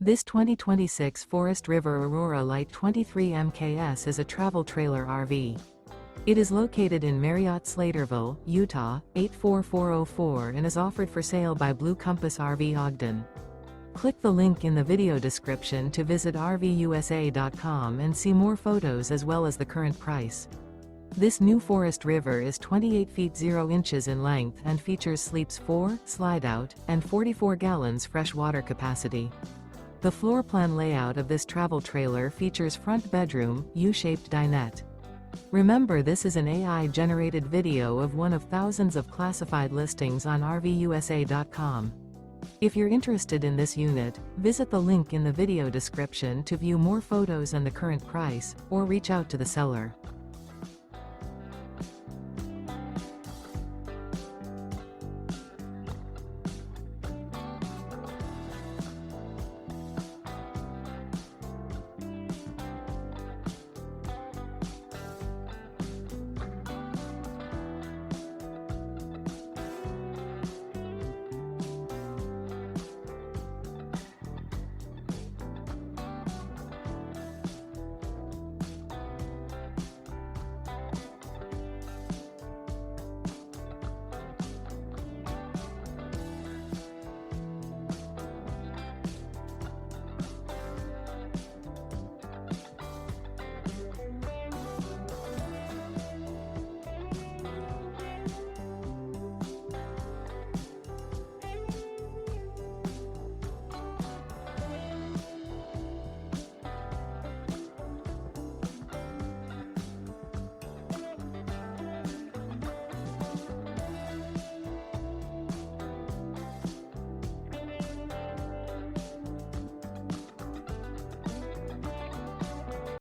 This 2026 Forest River Aurora Light 23 MKS is a travel trailer RV. It is located in Marriott-Slaterville, Utah, 84404 and is offered for sale by Blue Compass RV Ogden. Click the link in the video description to visit RVUSA.com and see more photos as well as the current price. This new Forest River is 28 feet 0 inches in length and features sleeps 4, slide-out, and 44 gallons fresh water capacity. The floor plan layout of this travel trailer features front bedroom, U-shaped dinette. Remember, this is an AI-generated video of one of thousands of classified listings on RVUSA.com. If you're interested in this unit, visit the link in the video description to view more photos and the current price, or reach out to the seller.